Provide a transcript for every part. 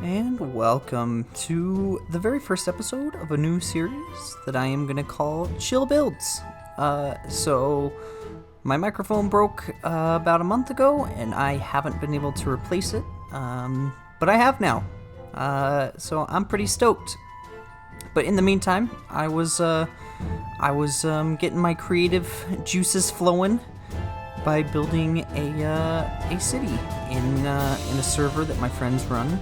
and welcome to the very first episode of a new series that I am going to call Chill Builds. So my microphone broke about a month ago, and I haven't been able to replace it, but I have now, so I'm pretty stoked. But in the meantime, I was getting my creative juices flowing by building a city in a server that my friends run.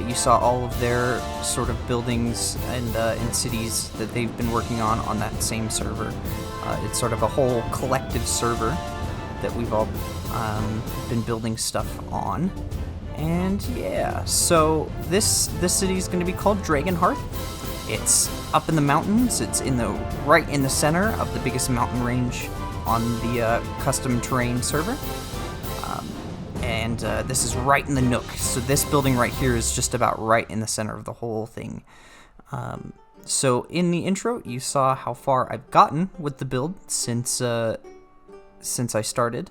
You saw all of their sort of buildings and cities that they've been working on that same server. It's sort of a whole collective server that we've all been building stuff on. And yeah, so this city is going to be called Dragon Hearth. It's up in the mountains. It's right in the center of the biggest mountain range on the custom terrain server. And this is right in the nook. So this building right here is just about right in the center of the whole thing. So in the intro, you saw how far I've gotten with the build since I started.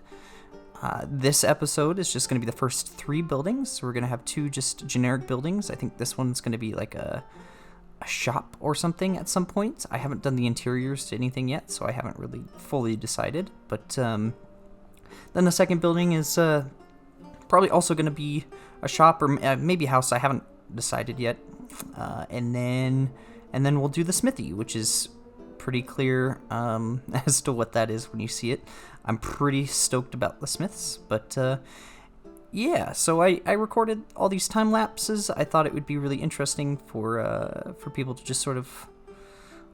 This episode is just going to be the first 3 buildings. So we're going to have 2 just generic buildings. I think this one's going to be like a shop or something at some point. I haven't done the interiors to anything yet, so I haven't really fully decided. But then the second building is probably also going to be a shop or maybe a house. I haven't decided yet. And then we'll do the smithy, which is pretty clear as to what that is when you see it. I'm pretty stoked about the smiths, but yeah, so I recorded all these time lapses. I thought it would be really interesting for people to just sort of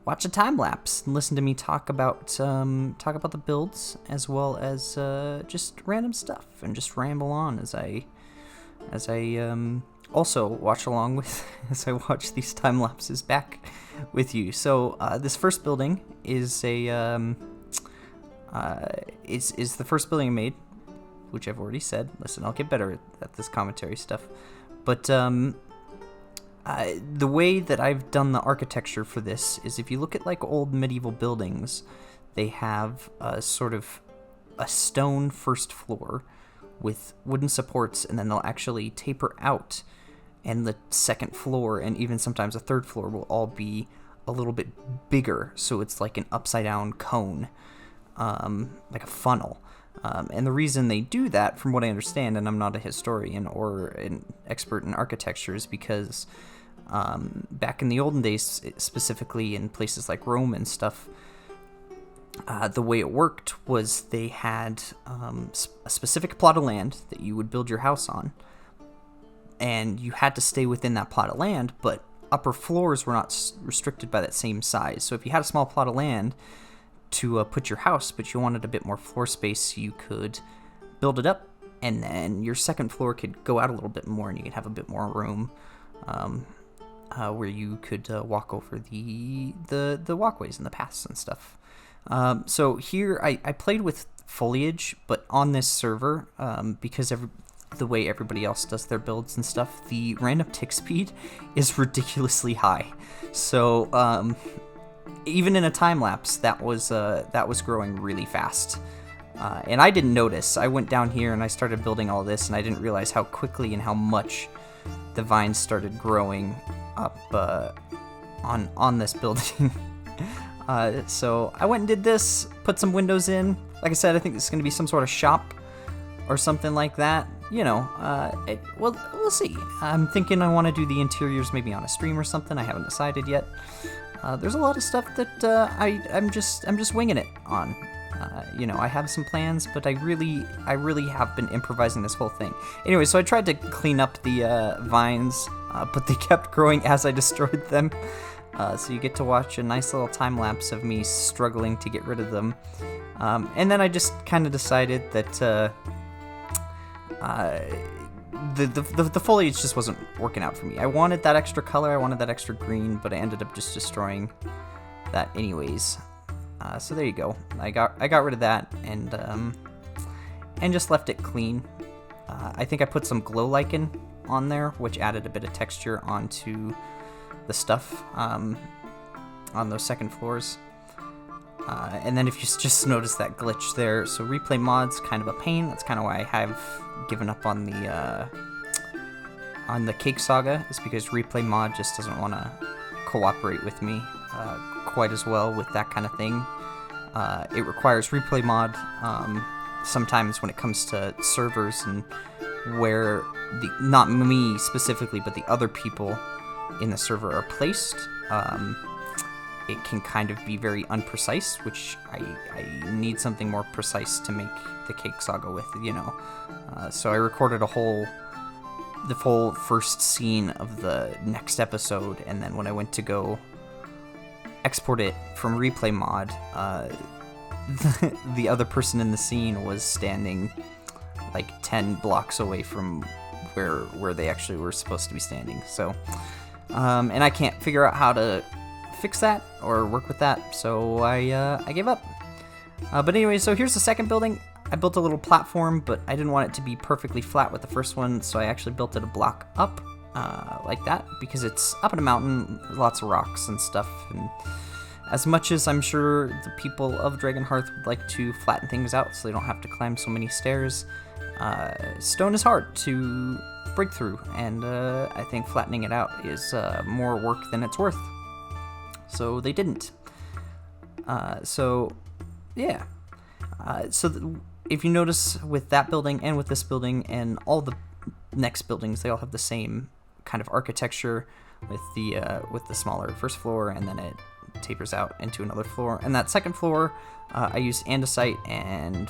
watch a time lapse and listen to me talk about the builds as well as just random stuff and just ramble on as I also watch along with as I watch these time lapses back with you. So this first building is the first building I made, which I've already said. Listen, I'll get better at this commentary stuff. But the way that I've done the architecture for this is if you look at like old medieval buildings, they have sort of a stone first floor with wooden supports, and then they'll actually taper out, and the second floor and even sometimes a third floor will all be a little bit bigger, so it's like an upside down cone, like a funnel. And the reason they do that, from what I understand, and I'm not a historian or an expert in architecture, is because back in the olden days, specifically in places like Rome and stuff, the way it worked was they had a specific plot of land that you would build your house on, and you had to stay within that plot of land, but upper floors were not restricted by that same size. So if you had a small plot of land to put your house, but you wanted a bit more floor space, you could build it up, and then your second floor could go out a little bit more, and you could have a bit more room where you could walk over the walkways and the paths and stuff. So here I played with foliage, but on this server, because the way everybody else does their builds and stuff, the random tick speed is ridiculously high. So even in a time lapse, that was growing really fast, and I didn't notice. I went down here and I started building all this, and I didn't realize how quickly and how much the vines started growing up on this building. So I went and did this, put some windows in. Like I said, I think this is going to be some sort of shop or something like that. You know, well, we'll see. I'm thinking I want to do the interiors maybe on a stream or something. I haven't decided yet. There's a lot of stuff that I'm just winging it on. You know, I have some plans, but I really have been improvising this whole thing. Anyway, so I tried to clean up the vines, but they kept growing as I destroyed them. So you get to watch a nice little time lapse of me struggling to get rid of them. And then I just kind of decided that the foliage just wasn't working out for me. I wanted that extra color, I wanted that extra green, but I ended up just destroying that anyways. So there you go. I got rid of that and just left it clean. I think I put some glow lichen on there, which added a bit of texture onto the stuff on those second floors. And then if you just notice that glitch there, so replay mod's kind of a pain. That's kind of why I have given up on the on the Cake Saga is because Replay Mod just doesn't want to cooperate with me quite as well with that kind of thing. It requires Replay Mod sometimes when it comes to servers and where not me specifically, but the other people in the server are placed. It can kind of be very unprecise, which I need something more precise to make the Cake Saga with, So I recorded the full first scene of the next episode, and then when I went to go export it from Replay Mod, the other person in the scene was standing like 10 blocks away from where they actually were supposed to be standing. So, and I can't figure out how to fix that or work with that, so I gave up. But anyway, so here's the second building. I built a little platform, but I didn't want it to be perfectly flat with the first one, so I actually built it a block up like that, because it's up in a mountain, lots of rocks and stuff, and as much as I'm sure the people of Dragon Hearth would like to flatten things out so they don't have to climb so many stairs, stone is hard to break through, and I think flattening it out is more work than it's worth. So they didn't. So if you notice with that building and with this building and all the next buildings, they all have the same kind of architecture with the smaller first floor, and then it tapers out into another floor. And that second floor, I used andesite and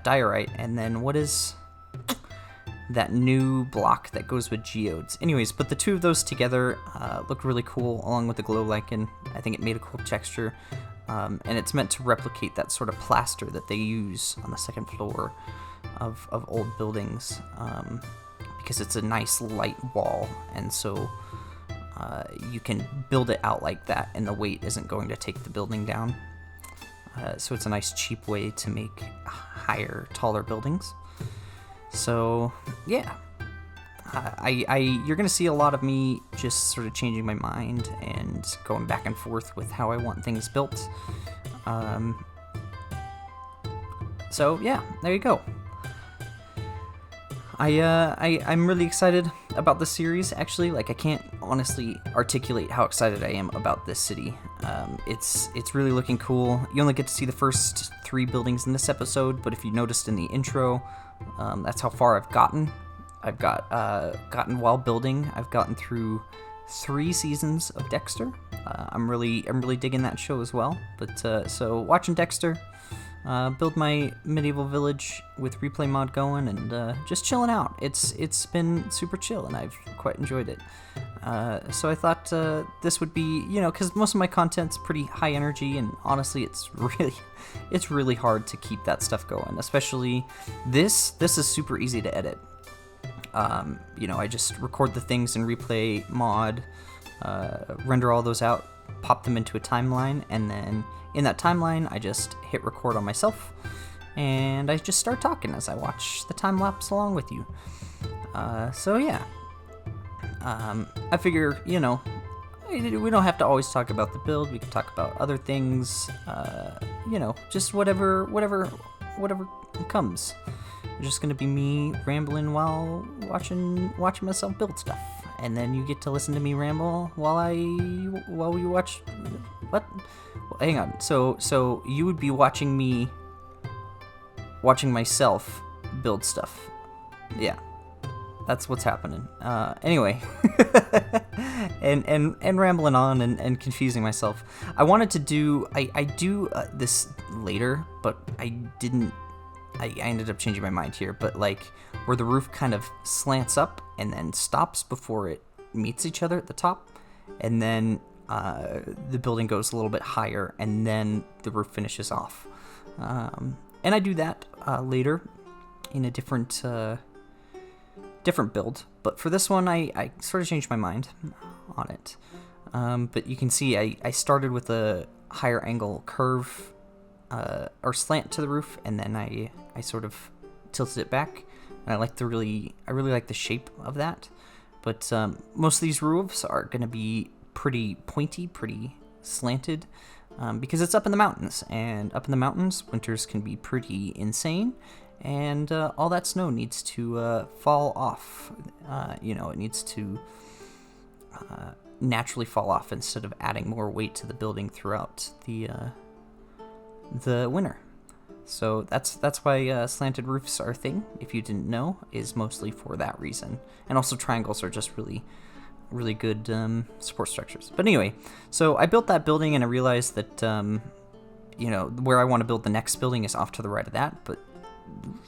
diorite, and then what is that new block that goes with geodes? Anyways, but the two of those together looked really cool, along with the glow lichen. I think it made a cool texture, and it's meant to replicate that sort of plaster that they use on the second floor of old buildings, because it's a nice light wall, and so you can build it out like that, and the weight isn't going to take the building down. So it's a nice cheap way to make higher, taller buildings. So yeah, you're gonna see a lot of me just sort of changing my mind and going back and forth with how I want things built. So yeah, there you go. I'm really excited about this series. Actually, like, I can't honestly articulate how excited I am about this city. It's really looking cool. You only get to see the first 3 buildings in this episode, but if you noticed in the intro, that's how far I've gotten. I've gotten while building. I've gotten through 3 seasons of Dexter. I'm really digging that show as well. But so watching Dexter, build my medieval village with Replay Mod going, and just chilling out. It's been super chill, and I've quite enjoyed it. So I thought this would be, because most of my content's pretty high energy, and honestly, it's really hard to keep that stuff going. Especially this is super easy to edit. I just record the things in Replay Mod, render all those out, pop them into a timeline, and then in that timeline, I just hit record on myself, and I just start talking as I watch the time lapse along with you. So yeah, I figure, we don't have to always talk about the build. We can talk about other things, just whatever comes. It's just gonna be me rambling while watching myself build stuff, and then you get to listen to me ramble while we watch. What? Well, hang on. So you would be watching myself build stuff. Yeah, that's what's happening. Anyway, and rambling on and confusing myself. I wanted to do this later, but I didn't. I ended up changing my mind here, but like where the roof kind of slants up and then stops before it meets each other at the top, and then the building goes a little bit higher, and then the roof finishes off. And I do that later in a different build, but for this one I sort of changed my mind on it. But you can see I started with a higher angle curve or slant to the roof, and then I sort of tilted it back, and I really like the shape of that. But most of these roofs are going to be pretty pointy, pretty slanted, because it's up in the mountains, and up in the mountains winters can be pretty insane, and all that snow needs to fall off. It needs to naturally fall off instead of adding more weight to the building throughout the winter. So that's why slanted roofs are a thing. If you didn't know, is mostly for that reason. And also triangles are just really, really good support structures. But anyway, so I built that building and I realized that where I want to build the next building is off to the right of that, but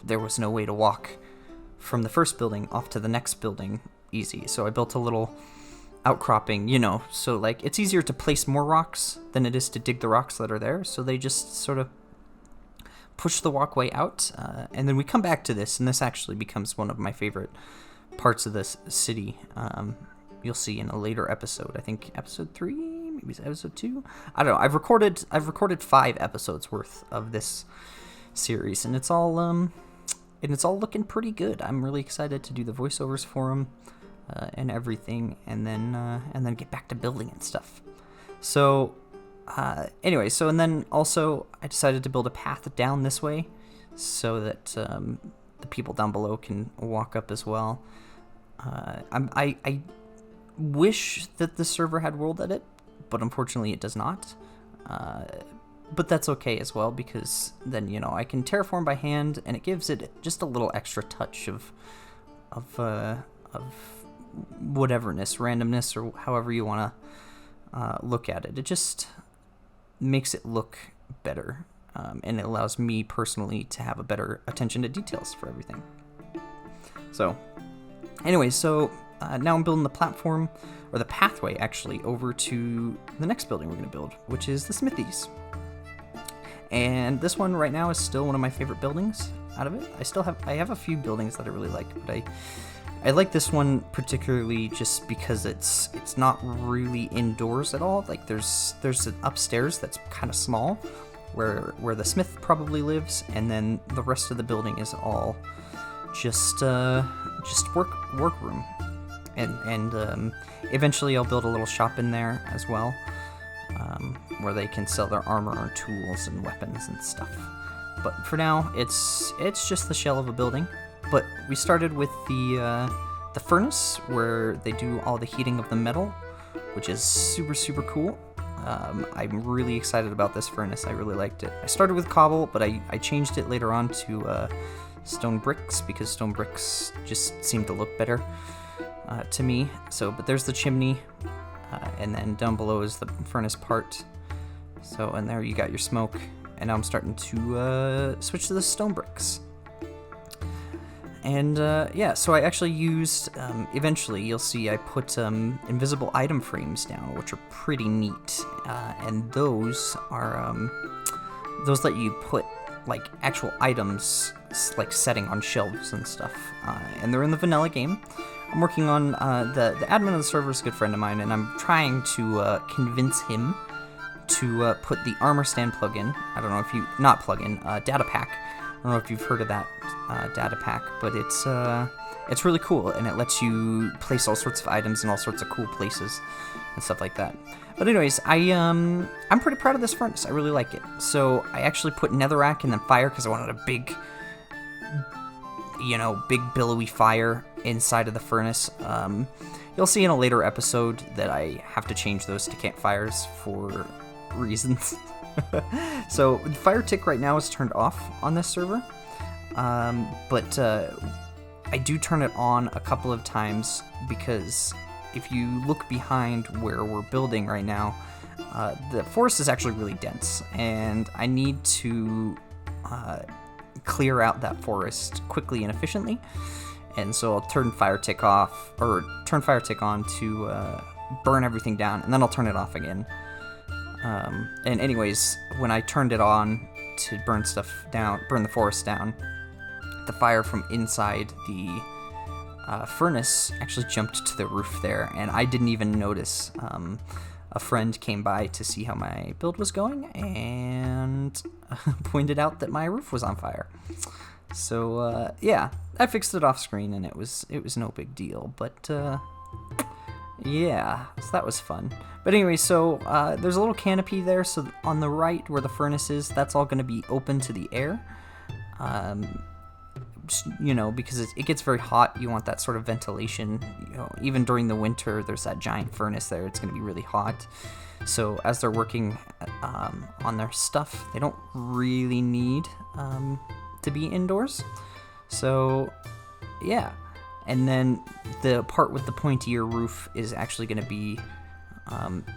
there was no way to walk from the first building off to the next building easy. So I built a little outcropping, so like it's easier to place more rocks than it is to dig the rocks that are there. So they just sort of push the walkway out, and then we come back to this, and this actually becomes one of my favorite parts of this city. You'll see in a later episode. I think episode 3, maybe it's episode 2. I don't know. I've recorded 5 episodes worth of this series, and it's all looking pretty good. I'm really excited to do the voiceovers for them and everything, and then get back to building and stuff. So. And then also I decided to build a path down this way so that the people down below can walk up as well. I wish that the server had world edit, but unfortunately it does not. But that's okay as well, because then I can terraform by hand, and it gives it just a little extra touch of whateverness, randomness, or however you want to look at it. It just makes it look better, and it allows me personally to have a better attention to details for everything. So anyway, now I'm building the platform, or the pathway actually, over to the next building we're going to build, which is the smithies. And this one right now is still one of my favorite buildings out of it. I have a few buildings that I really like, but I like this one particularly just because it's not really indoors at all. Like there's an upstairs that's kind of small, where the smith probably lives, and then the rest of the building is all just workroom. And eventually I'll build a little shop in there as well, where they can sell their armor and tools and weapons and stuff. But for now, it's just the shell of a building. But we started with the furnace, where they do all the heating of the metal, which is super, super cool. I'm really excited about this furnace. I really liked it. I started with cobble, but I changed it later on to stone bricks, because stone bricks just seem to look better to me. But there's the chimney, and then down below is the furnace part. So, and there you got your smoke. And now I'm starting to switch to the stone bricks. And so I actually used, eventually you'll see I put invisible item frames down, which are pretty neat. And those are, those let you put like actual items like setting on shelves and stuff. And they're in the vanilla game. I'm working on, the admin of the server is a good friend of mine, and I'm trying to convince him to put the armor stand plugin. I don't know if not plugin, data pack. I don't know if you've heard of that data pack, but it's really cool, and it lets you place all sorts of items in all sorts of cool places and stuff like that. But anyways, I'm pretty proud of this furnace. I really like it. So I actually put netherrack and then fire because I wanted a big billowy fire inside of the furnace. You'll see in a later episode that I have to change those to campfires for reasons. So the fire tick right now is turned off on this server, but I do turn it on a couple of times, because if you look behind where we're building right now, the forest is actually really dense, and I need to clear out that forest quickly and efficiently. And so I'll turn fire tick on to burn everything down, and then I'll turn it off again. And anyways, when I turned it on to burn the forest down, the fire from inside the furnace actually jumped to the roof there, and I didn't even notice. A friend came by to see how my build was going and pointed out that my roof was on fire. So I fixed it off screen, and it was no big deal. But yeah, so that was fun. But anyway, so there's a little canopy there. So on the right where the furnace is, that's all going to be open to the air. just, because it gets very hot. You want that sort of ventilation. Even during the winter, there's that giant furnace there. It's going to be really hot. So as they're working on their stuff, they don't really need to be indoors. So, yeah. And then the part with the pointier roof is actually going to be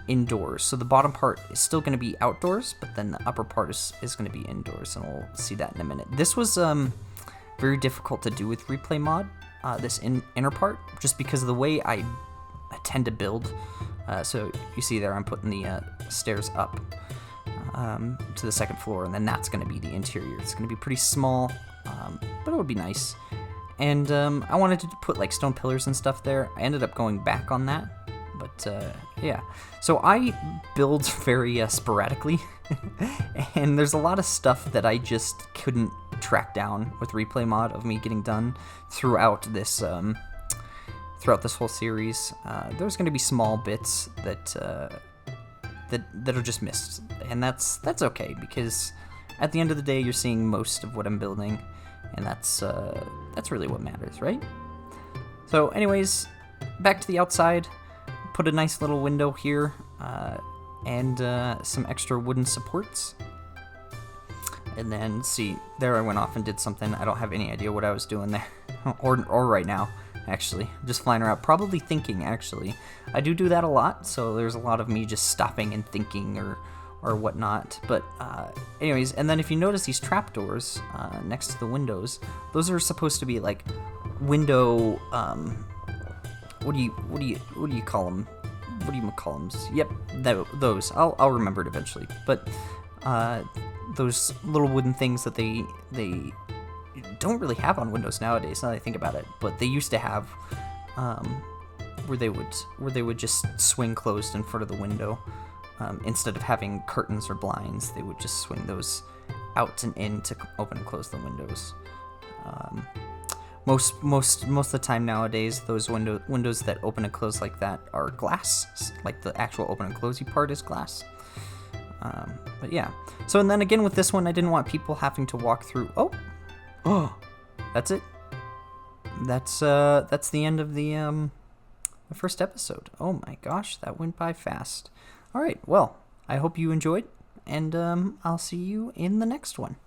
indoors. So the bottom part is still going to be outdoors, but then the upper part is going to be indoors, and we'll see that in a minute. This was very difficult to do with Replay Mod, this inner part, just because of the way I tend to build. So you see there, I'm putting the stairs up to the second floor, and then that's going to be the interior. It's going to be pretty small, but it would be nice. And I wanted to put like stone pillars and stuff there. I ended up going back on that, but yeah. So I build very sporadically, and there's a lot of stuff that I just couldn't track down with Replay Mod of me getting done throughout this whole series. There's going to be small bits that are just missed, and that's okay, because at the end of the day, you're seeing most of what I'm building, and that's really what matters, right? So, anyways, back to the outside. Put a nice little window here, and some extra wooden supports. And then, see, there I went off and did something. I don't have any idea what I was doing there, or right now. Actually, just flying around, probably thinking, actually. I do that a lot, so there's a lot of me just stopping and thinking or whatnot. But anyways, and then if you notice these trapdoors next to the windows, those are supposed to be like window, what do you call them? What do you call them? Yep, those. I'll remember it eventually. But those little wooden things that they don't really have on windows nowadays, now that I think about it, but they used to have, where they would just swing closed in front of the window. Instead of having curtains or blinds, they would just swing those out and in to open and close the windows. Most of the time nowadays, those windows that open and close like that are glass. Like the actual open and closey part is glass. But yeah. So, and then again with this one, I didn't want people having to walk through. Oh, that's it. That's the end of the first episode. Oh my gosh, that went by fast. All right, well, I hope you enjoyed, and I'll see you in the next one.